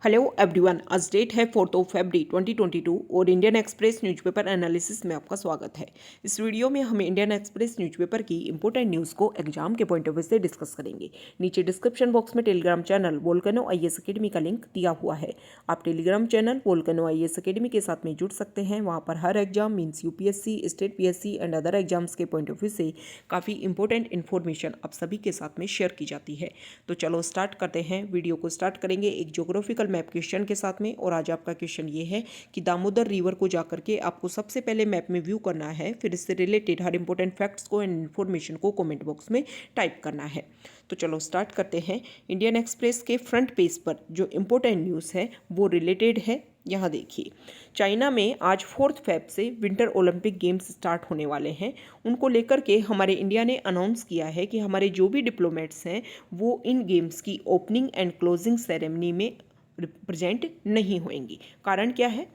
Hello everyone, आज date है 4 फरवरी 2022 और इंडियन एक्सप्रेस न्यूज़पेपर एनालिसिस में आपका स्वागत है। इस वीडियो में हम इंडियन एक्सप्रेस न्यूज़पेपर की इंपॉर्टेंट न्यूज़ को एग्जाम के पॉइंट ऑफ व्यू से डिस्कस करेंगे। नीचे डिस्क्रिप्शन बॉक्स में Telegram channel Volcano IAS academy का लिंक दिया हुआ है। आप Telegram channel Volcano IAS academy के साथ में जुड़ सकते हैं। वहाँ पर हर exam means UPSC, state PSC and other exams के पॉइंट ऑफ व्यू से काफ़ी इंपॉर्टेंट इन्फॉर्मेशन आप सभी के साथ में शेयर की जाती है। तो चलो स्टार्ट करते हैं। वीडियो को स्टार्ट करेंगे एक ज्योग्राफिकल मैप क्वेश्चन के साथ में। और आज आपका क्वेश्चन ये है कि दामोदर रिवर को जाकर के आपको सबसे पहले मैप में व्यू करना है, फिर इससे रिलेटेड हर इंपॉर्टेंट फैक्ट्स को एंड इन्फॉर्मेशन को कमेंट बॉक्स में टाइप करना है। तो चलो स्टार्ट करते हैं। इंडियन एक्सप्रेस के फ्रंट पेज पर जो इंपॉर्टेंट न्यूज़ है वो रिलेटेड है। यहाँ देखिए, चाइना में आज 4 फरवरी से विंटर ओलंपिक गेम्स स्टार्ट होने वाले हैं। उनको लेकर के हमारे इंडिया ने अनाउंस किया है कि हमारे जो भी डिप्लोमेट्स हैं वो इन गेम्स की ओपनिंग एंड क्लोजिंग सेरेमनी में प्रेजेंट नहीं होंगी। कारण क्या है?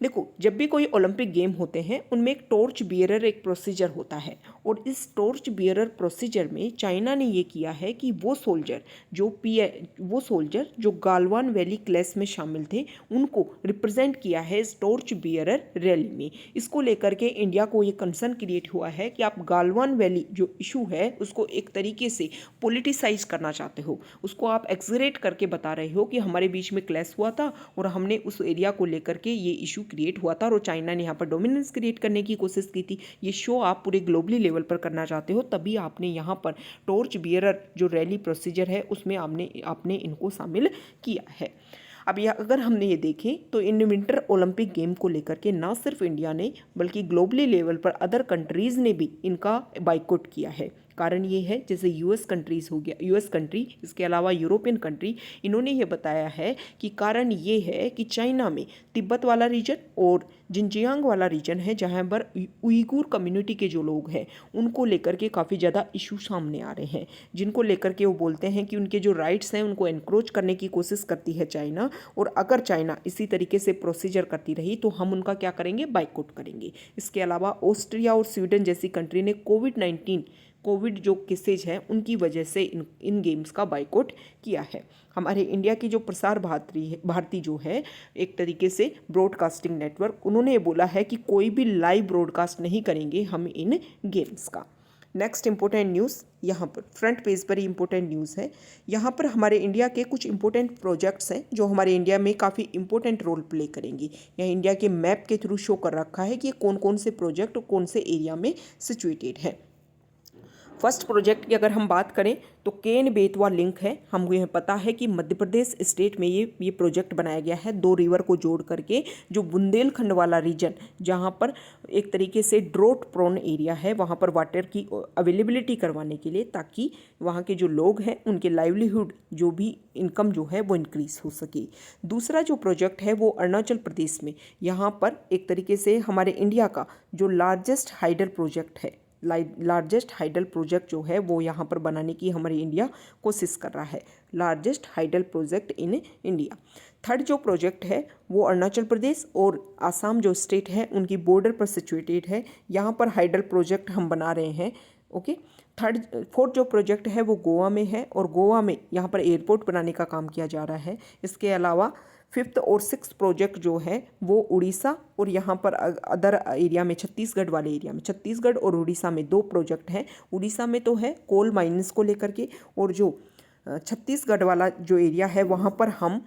देखो, जब भी कोई ओलंपिक गेम होते हैं उनमें एक टॉर्च बियरर एक प्रोसीजर होता है, और इस टॉर्च बियरर प्रोसीजर में चाइना ने ये किया है कि वो सोल्जर जो गालवान वैली क्लैश में शामिल थे उनको रिप्रेजेंट किया है इस टॉर्च बियरर रैली में। इसको लेकर के इंडिया को ये कंसर्न क्रिएट हुआ है कि आप गालवान वैली जो इशू है उसको एक तरीके से पोलिटिसाइज करना चाहते हो, उसको आप एक्सग्रेट करके बता रहे हो कि हमारे बीच में क्लैश हुआ था और हमने उस एरिया को लेकर के ये इशू क्रिएट हुआ था और चाइना ने यहाँ पर डोमिनेंस क्रिएट करने की कोशिश की थी। ये शो आप पूरे ग्लोबली लेवल पर करना चाहते हो, तभी आपने यहाँ पर टॉर्च बियरर जो रैली प्रोसीजर है उसमें आपने इनको शामिल किया है। अब यह अगर हमने ये देखें तो इन विंटर ओलंपिक गेम को लेकर के ना सिर्फ इंडिया ने बल्कि ग्लोबली लेवल पर अदर कंट्रीज़ ने भी इनका बाइकआउट किया है। कारण ये है, जैसे यूएस कंट्रीज़ हो गया, यूएस कंट्री, इसके अलावा यूरोपियन कंट्री, इन्होंने ये बताया है कि कारण ये है कि चाइना में तिब्बत वाला रीजन और जिनजियांग वाला रीजन है जहाँ पर उइगुर कम्युनिटी के जो लोग हैं उनको लेकर के काफ़ी ज़्यादा इशू सामने आ रहे हैं, जिनको लेकर के वो बोलते हैं कि उनके जो राइट्स हैं उनको एनक्रोच करने की कोशिश करती है चाइना, और अगर चाइना इसी तरीके से प्रोसीजर करती रही तो हम उनका क्या करेंगे, बाइकआउट करेंगे। इसके अलावा ऑस्ट्रिया और स्वीडन जैसी कंट्री ने कोविड जो केसेज हैं उनकी वजह से इन गेम्स का बाइकआउट किया है। हमारे इंडिया की जो प्रसार भारती जो है एक तरीके से ब्रॉडकास्टिंग नेटवर्क, उन्होंने ये बोला है कि कोई भी लाइव ब्रॉडकास्ट नहीं करेंगे हम इन गेम्स का। नेक्स्ट इंपॉर्टेंट न्यूज़ यहाँ पर फ्रंट पेज पर ही इंपॉर्टेंट न्यूज़ है। यहाँ पर हमारे इंडिया के कुछ इंपॉर्टेंट प्रोजेक्ट्स हैं जो हमारे इंडिया में काफ़ी इंपॉर्टेंट रोल प्ले करेंगी। यहाँ इंडिया के मैप के थ्रू शो कर रखा है कि कौन कौन से प्रोजेक्ट कौन से एरिया में सिचुएटेड है। फर्स्ट प्रोजेक्ट की अगर हम बात करें तो केन बेतवा लिंक है। हमको यह पता है कि मध्य प्रदेश स्टेट में ये प्रोजेक्ट बनाया गया है, 2 रिवर को जोड़ करके, जो बुंदेलखंड वाला रीजन जहां पर एक तरीके से ड्रोट प्रोन एरिया है वहां पर वाटर की अवेलेबिलिटी करवाने के लिए, ताकि वहां के जो लोग हैं उनके लाइवलीहुड जो भी इनकम जो है वो इंक्रीज हो सके। दूसरा जो प्रोजेक्ट है वो अरुणाचल प्रदेश में, यहाँ पर एक तरीके से हमारे इंडिया का जो लार्जेस्ट हाइडल प्रोजेक्ट जो है वो यहाँ पर बनाने की हमारी इंडिया कोशिश कर रहा है। Largest hydel project in India. Third जो प्रोजेक्ट है वो अरुणाचल प्रदेश और आसाम जो स्टेट है उनकी बॉर्डर पर सिचुएटेड है। यहाँ पर हाइडल प्रोजेक्ट हम बना रहे हैं। ओके। फोर्थ जो प्रोजेक्ट है वो गोवा में है, और गोवा में यहाँ पर एयरपोर्ट बनाने का काम किया जा रहा है। इसके अलावा 5th और 6th प्रोजेक्ट जो है वो उड़ीसा और यहाँ पर अदर एरिया में छत्तीसगढ़ वाले एरिया में, छत्तीसगढ़ और उड़ीसा में 2 प्रोजेक्ट हैं। उड़ीसा में तो है कोल माइंस को लेकर के, और जो छत्तीसगढ़ वाला जो एरिया है वहाँ पर हम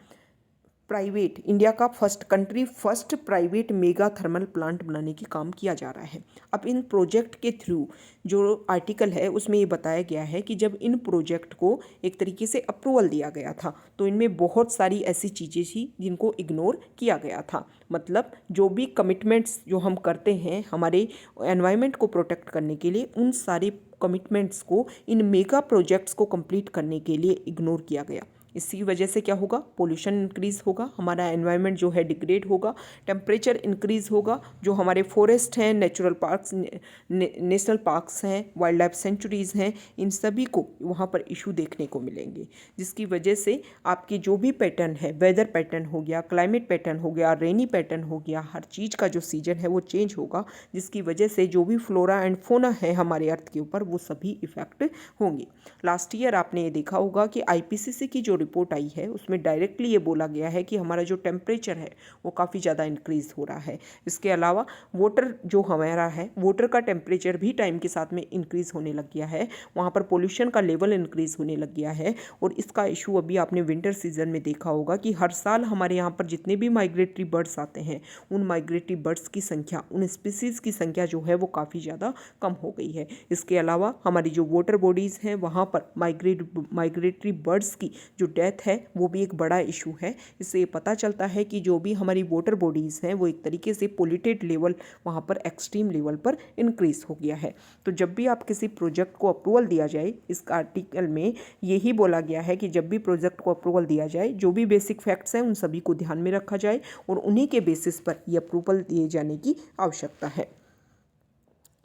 प्राइवेट, इंडिया का first private mega thermal plant बनाने की काम किया जा रहा है। अब इन प्रोजेक्ट के थ्रू जो आर्टिकल है उसमें ये बताया गया है कि जब इन प्रोजेक्ट को एक तरीके से अप्रूवल दिया गया था तो इनमें बहुत सारी ऐसी चीज़ें थी जिनको इग्नोर किया गया था। मतलब जो भी कमिटमेंट्स जो हम करते हैं हमारे एनवायरनमेंट को प्रोटेक्ट करने के लिए, उन सारे कमिटमेंट्स को इन मेगा प्रोजेक्ट्स को कंप्लीट करने के लिए इग्नोर किया गया। इसी वजह से क्या होगा, पोल्यूशन इंक्रीज होगा, हमारा एनवायरनमेंट जो है डिग्रेड होगा, टेम्परेचर इंक्रीज होगा, जो हमारे फॉरेस्ट हैं, नेचुरल पार्क्स, नेशनल पार्क्स हैं, वाइल्ड लाइफ सेंचुरीज हैं, इन सभी को वहाँ पर इशू देखने को मिलेंगे, जिसकी वजह से आपकी जो भी पैटर्न है, वेदर पैटर्न हो गया, क्लाइमेट पैटर्न हो गया, रेनी पैटर्न हो गया, हर चीज़ का जो सीजन है वो चेंज होगा, जिसकी वजह से जो भी फ्लोरा एंड फोना है हमारे अर्थ के ऊपर वो सभी इफेक्ट होंगे। लास्ट ईयर आपने ये देखा होगा कि आईपीसीसी की जो रिपोर्ट आई है उसमें डायरेक्टली ये बोला गया है कि हमारा जो टेम्परेचर है वो काफ़ी ज़्यादा इंक्रीज़ हो रहा है। इसके अलावा वाटर जो हमारा है, वाटर का टेम्परेचर भी टाइम के साथ में इंक्रीज़ होने लग गया है, वहाँ पर पोल्यूशन का लेवल इंक्रीज़ होने लग गया है। और इसका इशू अभी आपने विंटर सीजन में देखा होगा कि हर साल हमारे यहाँ पर जितने भी माइग्रेटरी बर्ड्स आते हैं उन माइग्रेटरी बर्ड्स की संख्या, उन स्पीसीज़ की संख्या जो है वो काफ़ी ज़्यादा कम हो गई है। इसके अलावा हमारी जो वाटर बॉडीज़ हैं वहाँ पर माइग्रेटरी बर्ड्स की जो डेथ है वो भी एक बड़ा इशू है। इससे ये पता चलता है कि जो भी हमारी वाटर बॉडीज़ हैं वो एक तरीके से पोल्यूटेड लेवल वहाँ पर एक्सट्रीम लेवल पर इंक्रीज़ हो गया है। तो जब भी आप किसी प्रोजेक्ट को अप्रूवल दिया जाए, इस आर्टिकल में यही बोला गया है कि जब भी प्रोजेक्ट को अप्रूवल दिया जाए जो भी बेसिक फैक्ट्स हैं उन सभी को ध्यान में रखा जाए और उन्हीं के बेसिस पर ये अप्रूवल दिए जाने की आवश्यकता है।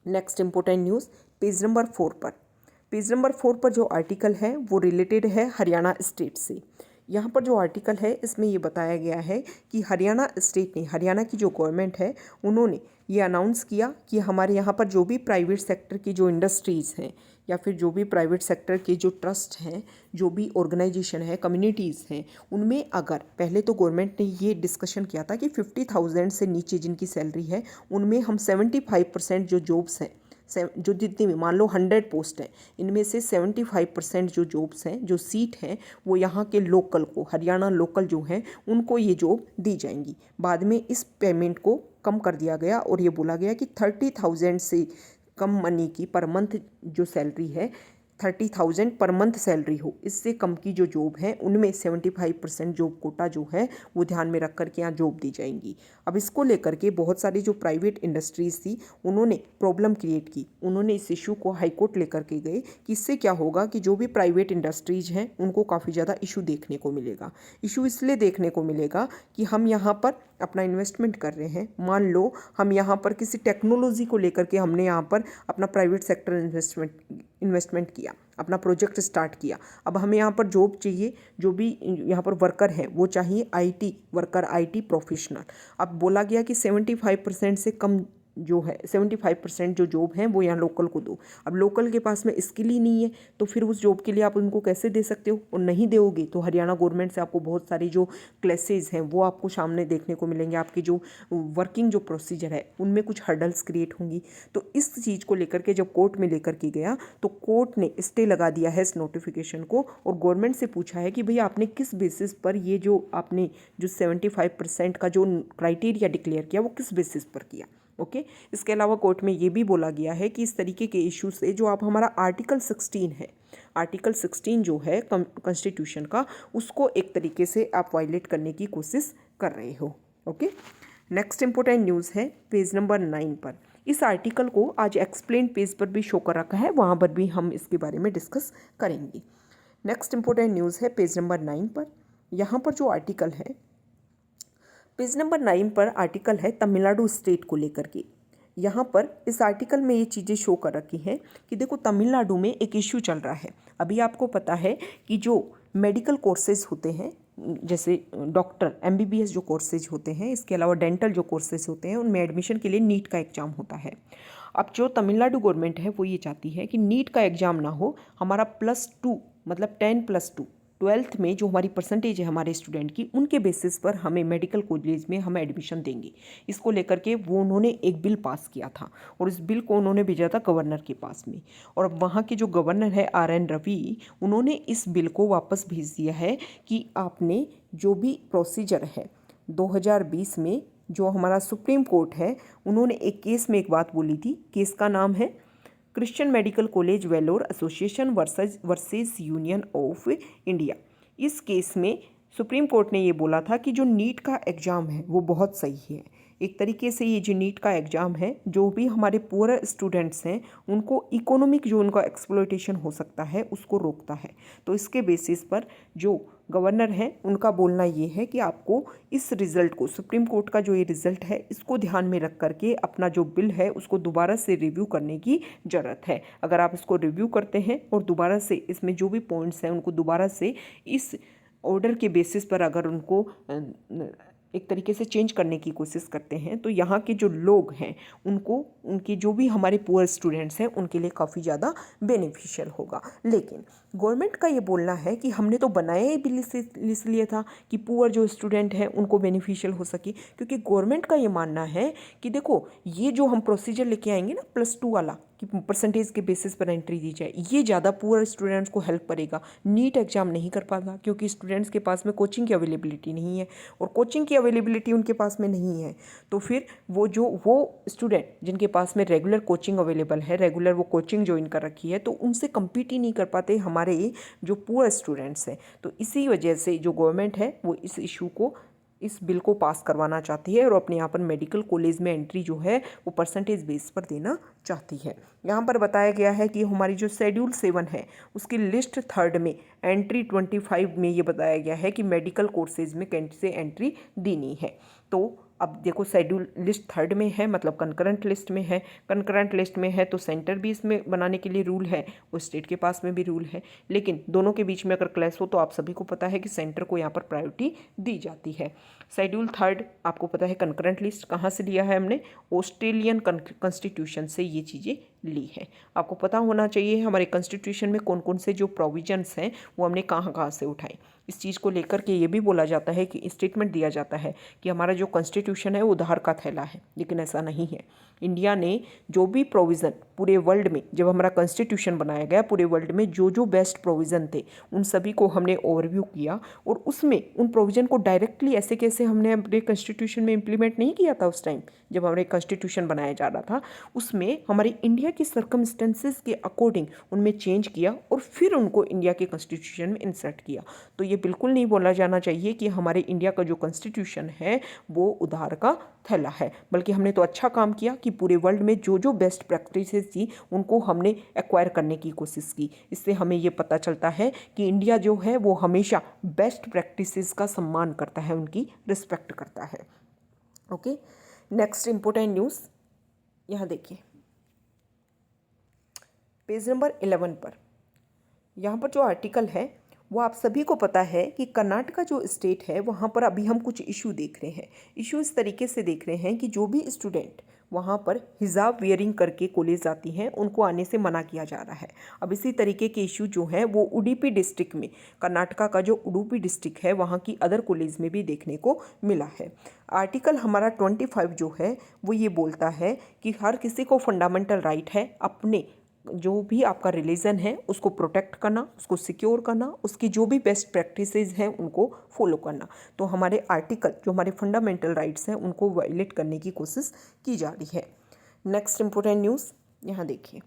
Next important news page number 4 पर। पेज नंबर 4 पर जो आर्टिकल है वो रिलेटेड है हरियाणा स्टेट से। यहाँ पर जो आर्टिकल है इसमें ये बताया गया है कि हरियाणा स्टेट ने, हरियाणा की जो गवर्नमेंट है उन्होंने ये अनाउंस किया कि हमारे यहाँ पर जो भी प्राइवेट सेक्टर की जो इंडस्ट्रीज़ हैं या फिर जो भी प्राइवेट सेक्टर के जो ट्रस्ट हैं, जो भी ऑर्गेनाइजेशन है, कम्युनिटीज़ हैं, उनमें अगर पहले तो गवर्नमेंट ने ये डिस्कशन किया था कि 50,000 से नीचे जिनकी सैलरी है उनमें हम 75% जो जॉब्स हैं, जो जितनी भी मान लो 100 पोस्ट हैं, इनमें से 75% जो जॉब्स हैं, जो सीट हैं, वो यहाँ के लोकल को, हरियाणा लोकल जो हैं उनको ये जॉब दी जाएंगी। बाद में इस पेमेंट को कम कर दिया गया और ये बोला गया कि 30,000 से कम मनी की पर मंथ जो सैलरी है, 30,000 पर मंथ सैलरी हो, इससे कम की जो जॉब है उनमें 75% जॉब कोटा जो है वो ध्यान में रख कर के यहाँ जॉब दी जाएंगी। अब इसको लेकर के बहुत सारी जो प्राइवेट इंडस्ट्रीज़ थी उन्होंने प्रॉब्लम क्रिएट की, उन्होंने इस इशू को हाई कोर्ट लेकर के गए कि इससे क्या होगा कि जो भी प्राइवेट इंडस्ट्रीज़ हैं उनको काफ़ी ज़्यादा इशू देखने को मिलेगा। इशू इसलिए देखने को मिलेगा कि हम यहाँ पर अपना इन्वेस्टमेंट कर रहे हैं, मान लो हम यहाँ पर किसी टेक्नोलॉजी को लेकर के हमने यहाँ पर अपना प्राइवेट सेक्टर इन्वेस्टमेंट किया, अपना प्रोजेक्ट स्टार्ट किया। अब हमें यहाँ पर जॉब चाहिए, जो भी यहाँ पर वर्कर हैं वो चाहिए आईटी वर्कर, आईटी प्रोफेशनल। अब बोला गया कि 75% से कम जो है 75% जो जॉब हैं वो यहाँ लोकल को दो। अब लोकल के पास में स्किल ही नहीं है तो फिर उस जॉब के लिए आप उनको कैसे दे सकते हो, और नहीं दोगे तो हरियाणा गवर्नमेंट से आपको बहुत सारी जो क्लेसेज हैं वो आपको सामने देखने को मिलेंगे। आपकी जो वर्किंग जो प्रोसीजर है उनमें कुछ हर्डल्स क्रिएट होंगी। तो इस चीज़ को लेकर के जब कोर्ट में लेकर के गया तो कोर्ट ने स्टे लगा दिया है इस नोटिफिकेशन को और गवर्नमेंट से पूछा है कि भैया आपने किस बेसिस पर ये जो आपने जो 75% का जो क्राइटेरिया डिक्लेयर किया वो किस बेसिस पर किया। ओके इसके अलावा कोर्ट में ये भी बोला गया है कि इस तरीके के इशू से जो आप हमारा आर्टिकल 16 है, आर्टिकल 16 जो है कॉन्स्टिट्यूशन का, उसको एक तरीके से आप वायलेट करने की कोशिश कर रहे हो। ओके नेक्स्ट इंपॉर्टेंट न्यूज़ है पेज नंबर 9 पर। इस आर्टिकल को आज एक्सप्लेन पेज पर भी शो कर रखा है, वहाँ पर भी हम इसके बारे में डिस्कस करेंगे। नेक्स्ट इंपॉर्टेंट न्यूज़ है पेज नंबर 9 पर। यहाँ पर जो आर्टिकल है पेज नंबर 9 पर आर्टिकल है तमिलनाडु स्टेट को लेकर के। यहाँ पर इस आर्टिकल में ये चीज़ें शो कर रखी हैं कि देखो तमिलनाडु में एक इश्यू चल रहा है। अभी आपको पता है कि जो मेडिकल कोर्सेज होते हैं, जैसे डॉक्टर MBBS जो कोर्सेज होते हैं, इसके अलावा डेंटल जो कोर्सेज होते हैं, उनमें एडमिशन के लिए नीट का एग्ज़ाम होता है। अब जो तमिलनाडु गवर्नमेंट है वो ये चाहती है कि नीट का एग्ज़ाम ना हो, हमारा +2 मतलब 10+2 12th में जो हमारी परसेंटेज है हमारे स्टूडेंट की, उनके बेसिस पर हमें मेडिकल कॉलेज में हम एडमिशन देंगे। इसको लेकर के वो उन्होंने एक बिल पास किया था और इस बिल को उन्होंने भेजा था गवर्नर के पास में, और अब वहाँ के जो गवर्नर है RN रवि, उन्होंने इस बिल को वापस भेज दिया है कि आपने जो भी प्रोसीजर है 2020 में जो हमारा सुप्रीम कोर्ट है, उन्होंने एक केस में एक बात बोली थी, केस का नाम है Christian Medical College Vellore association versus Union of India. इस केस में सुप्रीम कोर्ट ने ये बोला था कि जो नीट का एग्ज़ाम है वो बहुत सही है। एक तरीके से ये जो नीट का एग्ज़ाम है, जो भी हमारे पुअर स्टूडेंट्स हैं उनको इकोनॉमिक जो उनका एक्सप्लॉयटेशन हो सकता है उसको रोकता है। तो इसके बेसिस पर जो गवर्नर हैं उनका बोलना ये है कि आपको इस रिज़ल्ट को, सुप्रीम कोर्ट का जो ये रिज़ल्ट है, इसको ध्यान में रख करके अपना जो बिल है उसको दोबारा से रिव्यू करने की ज़रूरत है। अगर आप इसको रिव्यू करते हैं और दोबारा से इसमें जो भी पॉइंट्स हैं उनको दोबारा से इस ऑर्डर के बेसिस पर अगर उनको एक तरीके से चेंज करने की कोशिश करते हैं, तो यहाँ के जो लोग हैं उनको, उनके जो भी हमारे पुअर स्टूडेंट्स हैं उनके लिए काफ़ी ज़्यादा बेनिफिशियल होगा। लेकिन गवर्नमेंट का ये बोलना है कि हमने तो बनाया ही बिल इसलिए था कि पुअर जो स्टूडेंट हैं उनको बेनिफिशियल हो सके, क्योंकि गवर्नमेंट का ये मानना है कि देखो ये जो हम प्रोसीजर लेके आएंगे ना +2 वाला, कि परसेंटेज के बेसिस पर एंट्री दी जाए, ये ज़्यादा पुअर स्टूडेंट्स को हेल्प करेगा। नीट एग्जाम नहीं कर पाता क्योंकि स्टूडेंट्स के पास में कोचिंग की अवेलेबिलिटी नहीं है, और कोचिंग की अवेलेबिलिटी उनके पास में नहीं है, तो फिर वो स्टूडेंट जिनके पास में रेगुलर कोचिंग अवेलेबल है, रेगुलर वो कोचिंग ज्वाइन कर रखी है, तो उनसे कम्पीट ही नहीं कर पाते हमारे जो पुअर स्टूडेंट्स हैं। तो इसी वजह से जो गवर्नमेंट है वो इस इशू को, इस बिल को पास करवाना चाहती है और अपने यहाँ पर मेडिकल कॉलेज में एंट्री जो है वो परसेंटेज बेस पर देना चाहती है। यहाँ पर बताया गया है कि हमारी जो शेड्यूल 7 है उसकी लिस्ट 3 में एंट्री 25 में ये बताया गया है कि मेडिकल कोर्सेज में कैसे एंट्री देनी है। तो अब देखो शेड्यूल लिस्ट 3 में है, मतलब कंकरेंट लिस्ट में है। कंकरेंट लिस्ट में है तो सेंटर भी इसमें बनाने के लिए रूल है, वो स्टेट के पास में भी रूल है, लेकिन दोनों के बीच में अगर क्लैश हो तो आप सभी को पता है कि सेंटर को यहाँ पर प्रायोरिटी दी जाती है। शेड्यूल 3 आपको पता है कंकरेंट लिस्ट कहाँ से लिया है हमने, ऑस्ट्रेलियन कॉन्स्टिट्यूशन से ये चीज़ें ली है। आपको पता होना चाहिए हमारे कॉन्स्टिट्यूशन में कौन कौन से जो प्रोविजंस हैं वो हमने कहाँ कहाँ से उठाए। इस चीज़ को लेकर के ये भी बोला जाता है कि स्टेटमेंट दिया जाता है कि हमारा जो कॉन्स्टिट्यूशन है वो उधार का थैला है, लेकिन ऐसा नहीं है। इंडिया ने जो भी प्रोविज़न पूरे वर्ल्ड में, जब हमारा कॉन्स्टिट्यूशन बनाया गया, पूरे वर्ल्ड में जो जो बेस्ट प्रोविज़न थे उन सभी को हमने ओवरव्यू किया, और उसमें उन प्रोविज़न को डायरेक्टली ऐसे कैसे हमने अपने कॉन्स्टिट्यूशन में इम्प्लीमेंट नहीं किया था। उस टाइम जब हमारे कॉन्स्टिट्यूशन बनाया जा रहा था उसमें हमारी इंडिया की सर्कमस्टेंसेस के अकॉर्डिंग उनमें चेंज किया और फिर उनको इंडिया के कॉन्स्टिट्यूशन में इंसर्ट किया। तो ये बिल्कुल नहीं बोला जाना चाहिए कि हमारे इंडिया का जो कॉन्स्टिट्यूशन है वो उधार का थैला है, बल्कि हमने तो अच्छा काम किया कि पूरे वर्ल्ड में जो जो बेस्ट प्रैक्टिसेस थी उनको हमने एक्वायर करने की कोशिश की। इससे हमें ये पता चलता है कि इंडिया जो है वो हमेशा बेस्ट प्रैक्टिसेस का सम्मान करता है, उनकी रिस्पेक्ट करता है। ओके, नेक्स्ट इंपॉर्टेंट न्यूज़ यहाँ देखिए पेज नंबर 11 पर। यहाँ पर जो आर्टिकल है वो आप सभी को पता है कि कर्नाटका जो स्टेट है वहाँ पर अभी हम कुछ इशू देख रहे हैं। इशू इस तरीके से देख रहे हैं कि जो भी स्टूडेंट वहाँ पर हिजाब वियरिंग करके कॉलेज आती हैं उनको आने से मना किया जा रहा है। अब इसी तरीके के इशू जो हैं वो उडुपी डिस्ट्रिक्ट में, कर्नाटका का जो उडुपी डिस्ट्रिक्ट है वहाँ की अदर कॉलेज में भी देखने को मिला है। आर्टिकल हमारा 25 जो है वो ये बोलता है कि हर किसी को फंडामेंटल राइट है अपने जो भी आपका रिलीजन है उसको प्रोटेक्ट करना, उसको सिक्योर करना, उसकी जो भी बेस्ट प्रैक्टिसेस हैं उनको फॉलो करना। तो हमारे आर्टिकल जो हमारे फंडामेंटल राइट्स हैं उनको वायलेट करने की कोशिश की जा रही है। नेक्स्ट इंपॉर्टेंट न्यूज़ यहाँ देखिए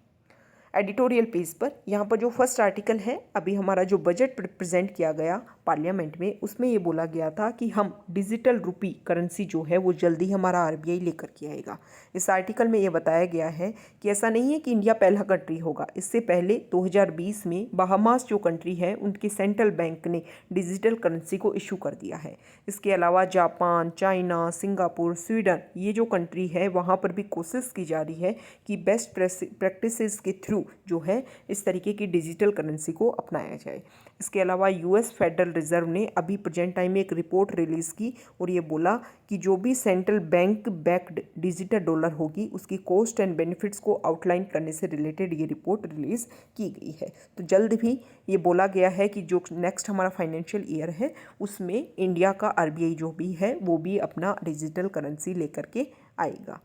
एडिटोरियल पेज पर। यहाँ पर जो फर्स्ट आर्टिकल है, अभी हमारा जो बजट प्रेजेंट किया गया पार्लियामेंट में उसमें ये बोला गया था कि हम डिजिटल रुपी करेंसी जो है वो जल्दी हमारा आरबीआई लेकर के आएगा। इस आर्टिकल में ये बताया गया है कि ऐसा नहीं है कि इंडिया पहला कंट्री होगा। इससे पहले 2020 में बहामास जो कंट्री है उनके सेंट्रल बैंक ने डिजिटल करेंसी को इशू कर दिया है। इसके अलावा जापान, चाइना, सिंगापुर, स्वीडन, ये जो कंट्री है वहाँ पर भी कोशिश की जा रही है कि बेस्ट प्रैक्टिसेस के थ्रू जो है इस तरीके की डिजिटल करेंसी को अपनाया जाए। इसके अलावा यूएस फेडरल रिजर्व ने अभी प्रेजेंट टाइम में एक रिपोर्ट रिलीज़ की और ये बोला कि जो भी central bank backed digital dollar होगी उसकी कॉस्ट एंड बेनिफिट्स को आउटलाइन करने से रिलेटेड ये रिपोर्ट रिलीज़ की गई है। तो जल्द भी ये बोला गया है कि जो नेक्स्ट हमारा फाइनेंशियल ईयर है उसमें इंडिया का आरबीआई जो भी है वो भी अपना डिजिटल करेंसी लेकर के आएगा।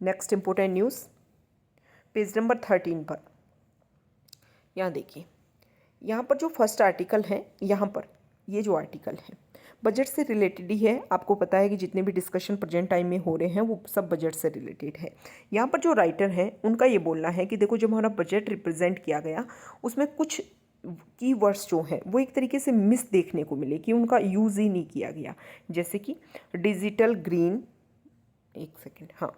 Next important news page number 13 पर। यहाँ देखिए, यहाँ पर जो फर्स्ट आर्टिकल है, यहाँ पर ये जो आर्टिकल है बजट से रिलेटेड ही है। आपको पता है कि जितने भी डिस्कशन प्रेजेंट टाइम में हो रहे हैं वो सब बजट से रिलेटेड है। यहाँ पर जो राइटर हैं उनका ये बोलना है कि देखो जब हमारा बजट रिप्रेजेंट किया गया उसमें कुछ कीवर्ड्स जो हैं वो एक तरीके से मिस देखने को मिले कि उनका यूज़ ही नहीं किया गया। जैसे कि डिजिटल ग्रीन, एक सेकेंड, हाँ,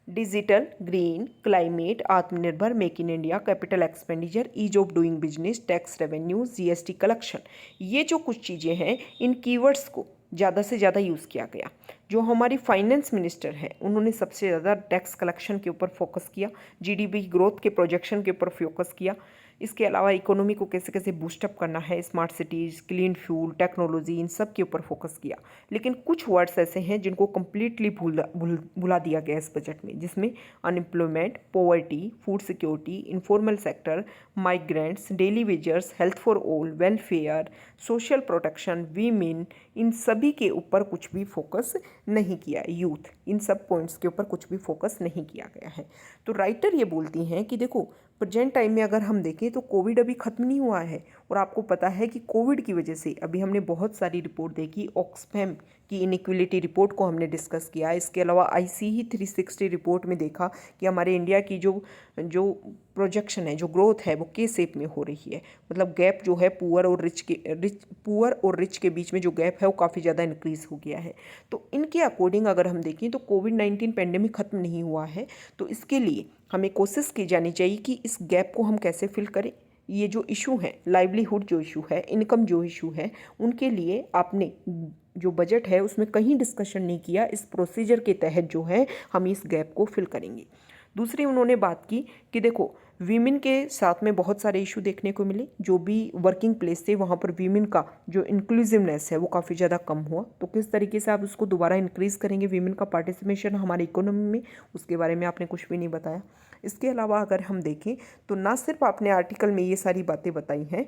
डिजिटल, ग्रीन, क्लाइमेट, आत्मनिर्भर, make in India, capital expenditure, ease of doing business, tax revenue, GST collection, ये जो कुछ चीज़ें हैं इन कीवर्ड्स को ज़्यादा से ज़्यादा यूज़ किया गया। जो हमारी फाइनेंस मिनिस्टर हैं उन्होंने सबसे ज़्यादा टैक्स कलेक्शन के ऊपर फोकस किया, जीडीपी ग्रोथ के प्रोजेक्शन के ऊपर फोकस किया, इसके अलावा इकोनॉमी को कैसे कैसे बूस्टअप करना है, smart cities, clean fuel, technology, इन सब के ऊपर फोकस किया। लेकिन कुछ वर्ड्स ऐसे हैं जिनको कम्प्लीटली भुला दिया गया इस बजट में, जिसमें unemployment, poverty, food security, informal sector, migrants, daily wagers, health for all, welfare, social protection, women, इन सभी के ऊपर कुछ भी फोकस नहीं किया। यूथ, इन सब पॉइंट्स के ऊपर कुछ भी फोकस नहीं किया गया है। तो राइटर ये बोलती हैं कि देखो, प्रेजेंट टाइम में अगर हम देखें तो कोविड अभी ख़त्म नहीं हुआ है, और आपको पता है कि कोविड की वजह से अभी हमने बहुत सारी रिपोर्ट देखी। ऑक्सफैम की इनइक्वलिटी रिपोर्ट को हमने डिस्कस किया। इसके अलावा आईसीई 360 रिपोर्ट में देखा कि हमारे इंडिया की जो प्रोजेक्शन है, जो ग्रोथ है, वो के शेप में हो रही है। मतलब गैप जो है पुअर और रिच के बीच में जो गैप है वो काफ़ी ज़्यादा इंक्रीज़ हो गया है। तो इनके अकॉर्डिंग अगर हम देखें तो कोविड-19 पेंडेमिक ख़त्म नहीं हुआ है, तो इसके लिए हमें कोशिश की जानी चाहिए कि इस गैप को हम कैसे फिल करें। ये जो इशू है, लाइवलीहुड जो इशू है, इनकम जो इशू है, उनके लिए आपने जो बजट है उसमें कहीं डिस्कशन नहीं किया। इस प्रोसीजर के तहत जो है हम इस गैप को फिल करेंगे। दूसरी उन्होंने बात की कि देखो, वीमेन के साथ में बहुत सारे इशू देखने को मिले। जो भी वर्किंग प्लेस थे वहाँ पर वीमेन का जो इंक्लूसिवनेस है वो काफ़ी ज़्यादा कम हुआ। तो किस तरीके से आप उसको दोबारा इंक्रीज़ करेंगे वीमेन का पार्टिसिपेशन हमारी इकोनॉमी में, उसके बारे में आपने कुछ भी नहीं बताया। इसके अलावा अगर हम देखें तो ना सिर्फ आपने आर्टिकल में ये सारी बातें बताई हैं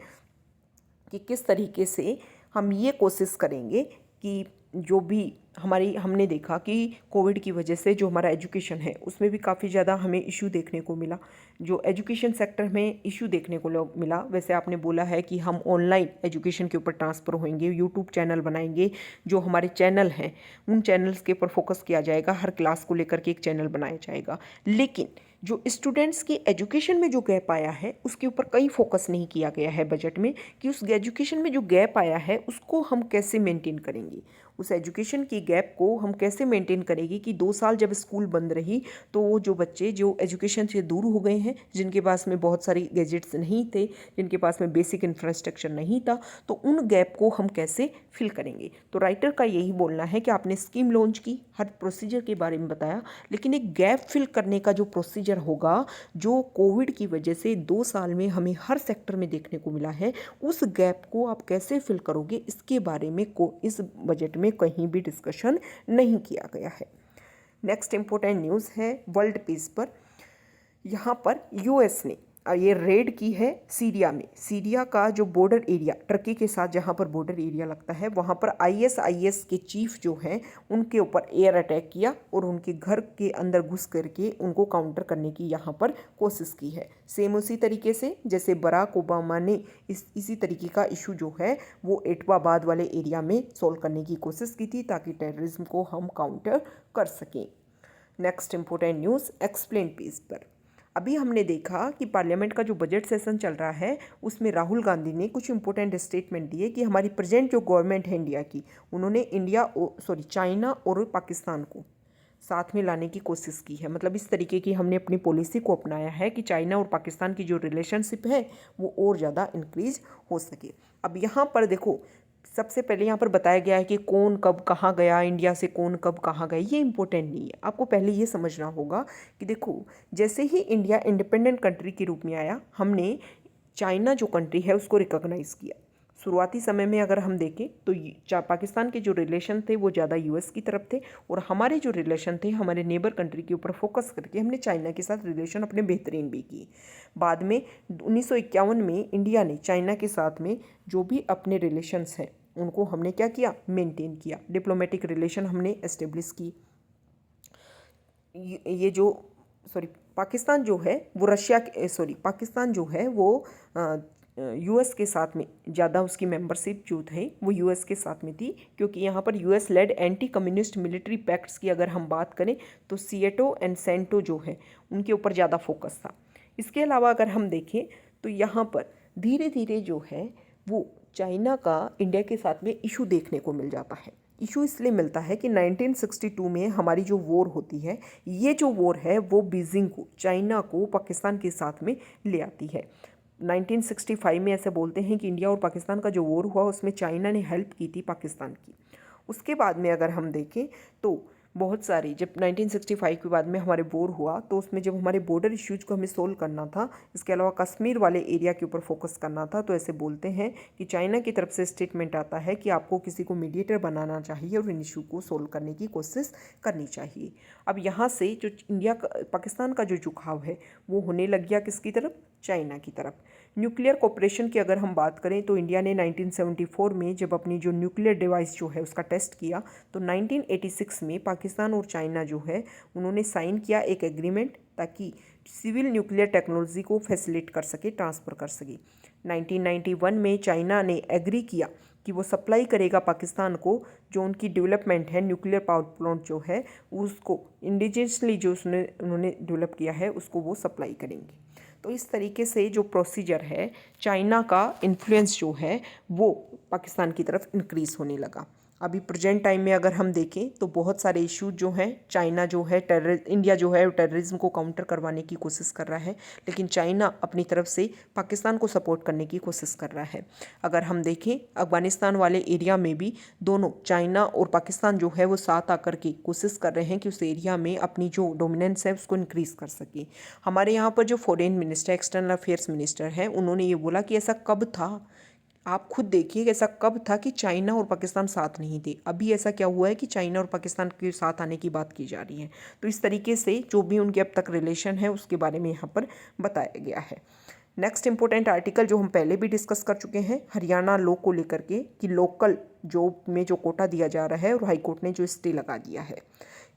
कि किस तरीके से हम ये कोशिश करेंगे कि जो भी हमने देखा कि कोविड की वजह से जो हमारा एजुकेशन है उसमें भी काफ़ी ज़्यादा हमें इशू देखने को मिला। जो एजुकेशन सेक्टर में इशू देखने को मिला, वैसे आपने बोला है कि हम ऑनलाइन एजुकेशन के ऊपर ट्रांसफ़र होंगे, यूट्यूब चैनल बनाएंगे। जो हमारे चैनल हैं उन चैनल्स के ऊपर फोकस किया जाएगा, हर क्लास को लेकर के एक चैनल बनाया जाएगा। लेकिन जो स्टूडेंट्स की एजुकेशन में जो गैप आया है उसके ऊपर कहीं फोकस नहीं किया गया है बजट में, कि उस एजुकेशन में जो गैप आया है उसको हम कैसे मेंटेन करेंगे। उस एजुकेशन की गैप को हम कैसे मेंटेन करेंगे कि 2 साल जब स्कूल बंद रही तो वो जो बच्चे जो एजुकेशन से दूर हो गए हैं, जिनके पास में बहुत सारी गैजेट्स नहीं थे, जिनके पास में बेसिक इंफ्रास्ट्रक्चर नहीं था, तो उन गैप को हम कैसे फिल करेंगे। तो राइटर का यही बोलना है कि आपने स्कीम लॉन्च की, हर प्रोसीजर के बारे में बताया, लेकिन एक गैप फिल करने का जो प्रोसीजर होगा, जो कोविड की वजह से 2 साल में हमें हर सेक्टर में देखने को मिला है, उस गैप को आप कैसे फिल करोगे, इसके बारे में इस बजट में कहीं भी डिस्कशन नहीं किया गया है। नेक्स्ट इंपॉर्टेंट न्यूज़ है वर्ल्ड पीस पर। यहाँ पर यूएस ने ये रेड की है सीरिया में। सीरिया का जो बॉर्डर एरिया टर्की के साथ जहाँ पर बॉर्डर एरिया लगता है, वहाँ पर आईएसआईएस के चीफ जो हैं उनके ऊपर एयर अटैक किया और उनके घर के अंदर घुस करके उनको काउंटर करने की यहाँ पर कोशिश की है। सेम उसी तरीके से जैसे बराक ओबामा ने इसी तरीके का इशू जो है वो एटवाबाद वाले एरिया में सोल्व करने की कोशिश की थी, ताकि टेररिज्म को हम काउंटर कर सकें। Next important news explain page पर। अभी हमने देखा कि पार्लियामेंट का जो बजट सेशन चल रहा है उसमें राहुल गांधी ने कुछ इंपॉर्टेंट स्टेटमेंट दिए कि हमारी प्रेजेंट जो गवर्नमेंट है इंडिया की, उन्होंने चाइना और पाकिस्तान को साथ में लाने की कोशिश की है। मतलब इस तरीके की हमने अपनी पॉलिसी को अपनाया है कि चाइना और पाकिस्तान की जो रिलेशनशिप है वो और ज़्यादा इंक्रीज हो सके। अब यहाँ पर देखो, सबसे पहले यहाँ पर बताया गया है कि कौन कब कहाँ गया, इंडिया से कौन कब कहाँ गया, ये इंपॉर्टेंट नहीं है। आपको पहले ये समझना होगा कि देखो, जैसे ही इंडिया इंडिपेंडेंट कंट्री के रूप में आया, हमने चाइना जो कंट्री है उसको रिकॉग्नाइज़ किया। शुरुआती समय में अगर हम देखें तो पाकिस्तान के जो रिलेशन थे वो ज़्यादा यूएस की तरफ थे, और हमारे जो रिलेशन थे हमारे नेबर कंट्री के ऊपर फोकस करके हमने चाइना के साथ रिलेशन अपने बेहतरीन भी किए। बाद में 1951 में इंडिया ने चाइना के साथ में जो भी अपने रिलेशंस हैं उनको हमने क्या किया, मेंटेन किया, डिप्लोमेटिक रिलेशन हमने एस्टेब्लिश की। ये जो पाकिस्तान जो है वो पाकिस्तान जो है वो यूएस के साथ में ज़्यादा उसकी मेंबरशिप जो थे वो यूएस के साथ में थी, क्योंकि यहाँ पर US led anti communist military pacts की अगर हम बात करें तो सिएटो एंड सेंटो जो है उनके ऊपर ज़्यादा फोकस था। इसके अलावा अगर हम देखें तो यहाँ पर धीरे धीरे जो है वो चाइना का इंडिया के साथ में इशू देखने को मिल जाता है। इशू इसलिए मिलता है कि 1962 में हमारी जो वॉर होती है, ये जो वॉर है वो बीजिंग को, चाइना को पाकिस्तान के साथ में ले आती है। 1965 में ऐसे बोलते हैं कि इंडिया और पाकिस्तान का जो वॉर हुआ उसमें चाइना ने हेल्प की थी पाकिस्तान की। उसके बाद में अगर हम देखें तो बहुत सारी, जब 1965 के बाद में हमारे वॉर हुआ तो उसमें जब हमारे बॉर्डर इश्यूज को हमें सोल्व करना था, इसके अलावा कश्मीर वाले एरिया के ऊपर फोकस करना था, तो ऐसे बोलते हैं कि चाइना की तरफ से स्टेटमेंट आता है कि आपको किसी को मीडिएटर बनाना चाहिए और इन इशू को सोल्व करने की कोशिश करनी चाहिए। अब यहाँ से जो पाकिस्तान का जो झुकाव है वो होने लग गया किसकी तरफ? चाइना की तरफ। न्यूक्लियर कोऑपरेशन की अगर हम बात करें तो इंडिया ने 1974 में जब अपनी जो न्यूक्लियर डिवाइस जो है उसका टेस्ट किया, तो 1986 में पाकिस्तान और चाइना जो है उन्होंने साइन किया एक एग्रीमेंट, ताकि सिविल न्यूक्लियर टेक्नोलॉजी को फैसिलिटेट कर सके, ट्रांसफ़र कर सके। 1991 में चाइना ने एग्री किया कि वो सप्लाई करेगा पाकिस्तान को, जो उनकी डेवलपमेंट है न्यूक्लियर पावर प्लांट जो है उसको इंडिजिनियसली जो उन्होंने डेवलप किया है उसको वो सप्लाई करेंगे। तो इस तरीके से जो प्रोसीजर है, चाइना का इन्फ्लुएंस जो है वो पाकिस्तान की तरफ इंक्रीज़ होने लगा। अभी प्रेजेंट टाइम में अगर हम देखें तो बहुत सारे इश्यूज जो हैं, चाइना जो है इंडिया जो है टेररिज्म को काउंटर करवाने की कोशिश कर रहा है, लेकिन चाइना अपनी तरफ से पाकिस्तान को सपोर्ट करने की कोशिश कर रहा है। अगर हम देखें अफगानिस्तान वाले एरिया में भी दोनों चाइना और पाकिस्तान जो है वो साथ आकर के कोशिश कर रहे हैं कि उस एरिया में अपनी जो डोमिनेंस है उसको इंक्रीज़ कर सके। हमारे यहाँ पर जो foreign minister, external affairs minister हैं, उन्होंने ये बोला कि ऐसा कब था, आप खुद देखिए कि ऐसा कब था कि चाइना और पाकिस्तान साथ नहीं थे। अभी ऐसा क्या हुआ है कि चाइना और पाकिस्तान के साथ आने की बात की जा रही है। तो इस तरीके से जो भी उनके अब तक रिलेशन है उसके बारे में यहाँ पर बताया गया है। नेक्स्ट इंपॉर्टेंट आर्टिकल जो हम पहले भी डिस्कस कर चुके हैं, हरियाणा लॉ को लेकर के कि लोकल जॉब में जो कोटा दिया जा रहा है और हाईकोर्ट ने जो स्टे लगा दिया है।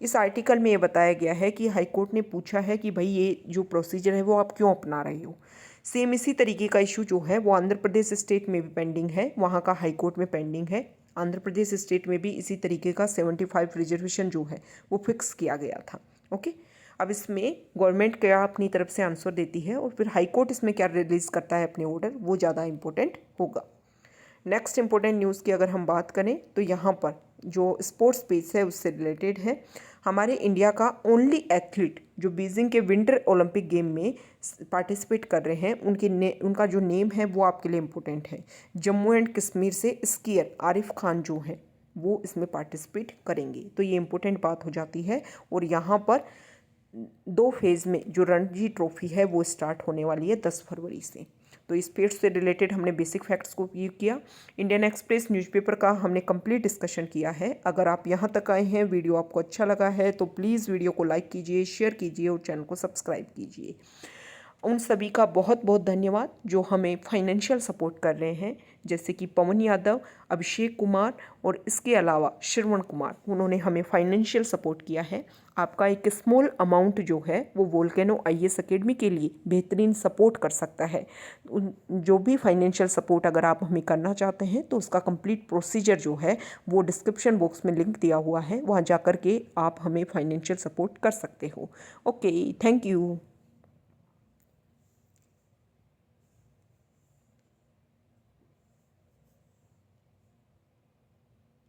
इस आर्टिकल में ये बताया गया है कि हाईकोर्ट ने पूछा है कि भाई ये जो प्रोसीजर है वो आप क्यों अपना रहे हो। सेम इसी तरीके का इशू जो है वो आंध्र प्रदेश स्टेट में भी पेंडिंग है, वहाँ का हाईकोर्ट में पेंडिंग है। आंध्र प्रदेश स्टेट में भी इसी तरीके का 75 रिजर्वेशन जो है वो फिक्स किया गया था। ओके, अब इसमें गवर्नमेंट क्या अपनी तरफ से आंसर देती है और फिर हाईकोर्ट इसमें क्या रिलीज़ करता है अपने ऑर्डर, वो ज़्यादा इंपॉर्टेंट होगा। नेक्स्ट इंपॉर्टेंट न्यूज़ की अगर हम बात करें तो यहाँ पर जो स्पोर्ट्स पेज है उससे रिलेटेड है। हमारे इंडिया का ओनली एथलीट जो बीजिंग के विंटर ओलंपिक गेम में पार्टिसिपेट कर रहे हैं, उनका जो नेम है वो आपके लिए इम्पोर्टेंट है। जम्मू एंड कश्मीर से स्कीयर आरिफ खान जो हैं वो इसमें पार्टिसिपेट करेंगे, तो ये इम्पोर्टेंट बात हो जाती है। और यहाँ पर 2 फेज़ में जो रणजी ट्रॉफी है वो स्टार्ट होने वाली है 10 फरवरी से। तो इस पेज से रिलेटेड हमने बेसिक फैक्ट्स को व्यू किया। इंडियन एक्सप्रेस न्यूज़पेपर का हमने कंप्लीट डिस्कशन किया है। अगर आप यहाँ तक आए हैं, वीडियो आपको अच्छा लगा है तो प्लीज़ वीडियो को लाइक कीजिए, शेयर कीजिए और चैनल को सब्सक्राइब कीजिए। उन सभी का बहुत बहुत धन्यवाद जो हमें फाइनेंशियल सपोर्ट कर रहे हैं, जैसे कि पवन यादव, अभिषेक कुमार और इसके अलावा श्रवण कुमार, उन्होंने हमें फाइनेंशियल सपोर्ट किया है। आपका एक स्मॉल अमाउंट जो है वो वोल्केनो IAS अकेडमी के लिए बेहतरीन सपोर्ट कर सकता है। जो भी फाइनेंशियल सपोर्ट अगर आप हमें करना चाहते हैं तो उसका कंप्लीट प्रोसीजर जो है वो डिस्क्रिप्शन बॉक्स में लिंक दिया हुआ है, वहाँ जा कर के आप हमें फाइनेंशियल सपोर्ट कर सकते हो। Okay, thank you.